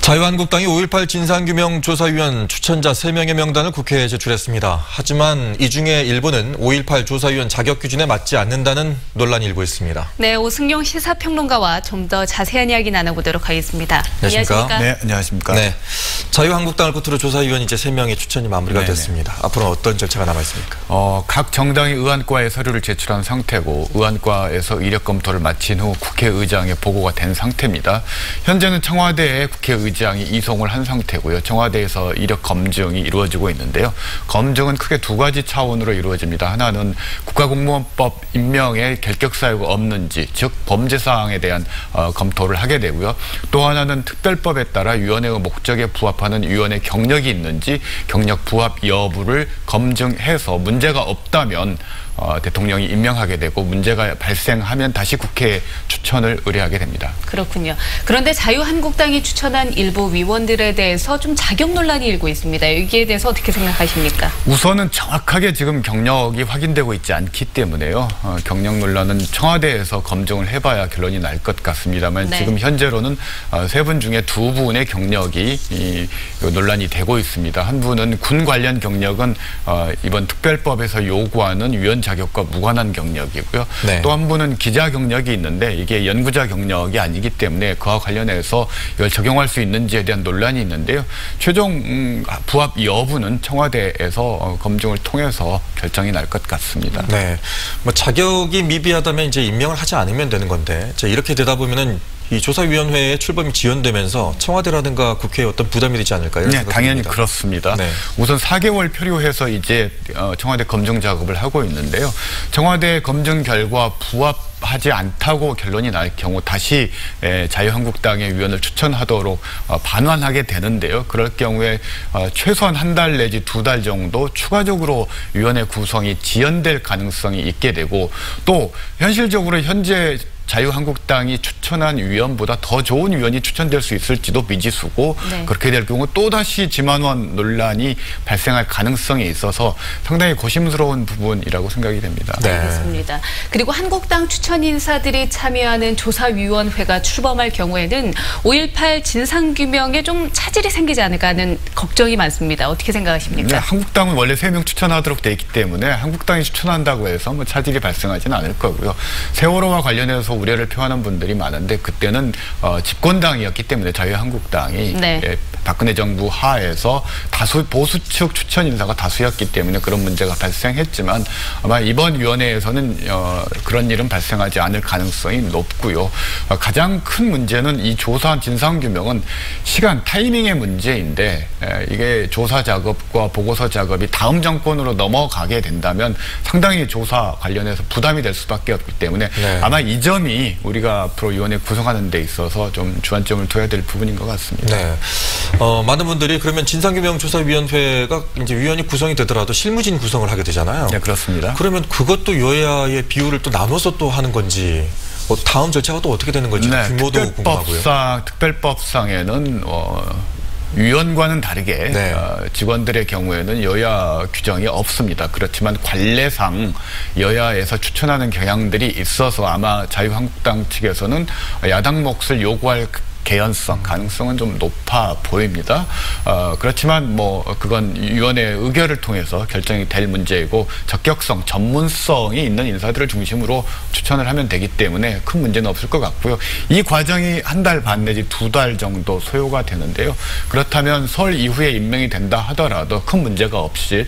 자유한국당이 5.18 진상규명조사위원 추천자 3명의 명단을 국회에 제출했습니다. 하지만 이 중에 일부는 5.18 조사위원 자격 기준에 맞지 않는다는 논란이 일고 있습니다. 네, 오승용 시사평론가와 좀 더 자세한 이야기 나눠보도록 하겠습니다. 안녕하십니까? 네, 안녕하십니까? 네, 자유한국당을 끝으로 조사위원 이제 3명의 추천이 마무리가 됐습니다. 앞으로는 어떤 절차가 남아 있습니까? 각 정당이 의안과에 서류를 제출한 상태고 의안과에서 이력 검토를 마친 후 국회의장에 보고가 된 상태입니다. 현재는 청와대에 국회의장이 이송을 한 상태고요. 청와대에서 이력 검증이 이루어지고 있는데요. 검증은 크게 두 가지 차원으로 이루어집니다. 하나는 국가공무원법 임명에 결격 사유가 없는지, 즉 범죄 사항에 대한 검토를 하게 되고요. 또 하나는 특별법에 따라 위원회의 목적에 부합하는 위원회 경력이 있는지 경력 부합 여부를 검증해서 문제가 없다면 대통령이 임명하게 되고 문제가 발생하면 다시 국회에 추천을 의뢰하게 됩니다. 그렇군요. 그런데 자유한국당이 추천한 일부 위원들에 대해서 좀 자격 논란이 일고 있습니다. 여기에 대해서 어떻게 생각하십니까? 우선은 정확하게 지금 경력이 확인되고 있지 않기 때문에요. 경력 논란은 청와대에서 검증을 해봐야 결론이 날 것 같습니다만 네. 지금 현재로는 세 분 중에 두 분의 경력이 논란이 되고 있습니다. 한 분은 군 관련 경력은 이번 특별법에서 요구하는 위원 자격과 무관한 경력이고요. 네. 또 한 분은 기자 경력이 있는데 이게 연구자 경력이 아니기 때문에 그와 관련해서 이걸 적용할 수 있는지에 대한 논란이 있는데요. 최종 부합 여부는 청와대에서 검증을 통해서 결정이 날 것 같습니다. 네, 뭐 자격이 미비하다면 이제 임명을 하지 않으면 되는 건데 이렇게 되다 보면은 이 조사위원회에 출범이 지연되면서 청와대라든가 국회에 어떤 부담이 되지 않을까요? 네, 당연히 그렇습니다. 네. 우선 4개월 표류해서 이제 청와대 검증 작업을 하고 있는데요. 청와대 검증 결과 부합하지 않다고 결론이 날 경우 다시 자유한국당의 위원을 추천하도록 반환하게 되는데요. 그럴 경우에 최소한 한 달 내지 2달 정도 추가적으로 위원회 구성이 지연될 가능성이 있게 되고 또 현실적으로 현재 자유한국당이 추천한 위원보다 더 좋은 위원이 추천될 수 있을지도 미지수고 네. 그렇게 될 경우 또다시 지만원 논란이 발생할 가능성이 있어서 상당히 고심스러운 부분이라고 생각이 됩니다. 네. 알겠습니다. 그리고 한국당 추천 인사들이 참여하는 조사위원회가 출범할 경우에는 5.18 진상규명에 좀 차질이 생기지 않을까 하는 걱정이 많습니다. 어떻게 생각하십니까? 네, 한국당은 원래 3명 추천하도록 돼 있기 때문에 한국당이 추천한다고 해서 뭐 차질이 발생하지는 않을 거고요. 세월호와 관련해서 우려를 표하는 분들이 많은데 그때는 집권당이었기 때문에 자유한국당이 네. 박근혜 정부 하에서 다수 보수 측 추천 인사가 다수였기 때문에 그런 문제가 발생했지만 아마 이번 위원회에서는 그런 일은 발생하지 않을 가능성이 높고요. 가장 큰 문제는 이 조사 진상규명은 시간 타이밍의 문제인데 이게 조사 작업과 보고서 작업이 다음 정권으로 넘어가게 된다면 상당히 조사 관련해서 부담이 될 수밖에 없기 때문에 네. 아마 이 점이 우리가 앞으로 위원회 구성하는 데 있어서 좀 주안점을 둬야 될 부분인 것 같습니다. 네. 많은 분들이 그러면 진상규명조사위원회가 이제 위원이 구성이 되더라도 실무진 구성을 하게 되잖아요. 네, 그렇습니다. 그러면 그것도 여야의 비율을 또 나눠서 또 하는 건지 다음 절차가 또 어떻게 되는 건지 네, 규모도 궁금하고요. 특별법상에는 위원과는 다르게 네. 직원들의 경우에는 여야 규정이 없습니다. 그렇지만 관례상 여야에서 추천하는 경향들이 있어서 아마 자유한국당 측에서는 야당 몫을 요구할 개연성, 가능성은 좀 높아 보입니다. 그렇지만 뭐 그건 위원회 의결을 통해서 결정이 될 문제이고 적격성, 전문성이 있는 인사들을 중심으로 추천을 하면 되기 때문에 큰 문제는 없을 것 같고요. 이 과정이 한 달 반 내지 2달 정도 소요가 되는데요. 그렇다면 설 이후에 임명이 된다 하더라도 큰 문제가 없이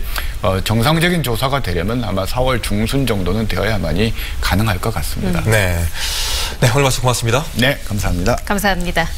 정상적인 조사가 되려면 아마 4월 중순 정도는 되어야만이 가능할 것 같습니다. 네, 오늘 말씀 고맙습니다. 네, 감사합니다. 감사합니다.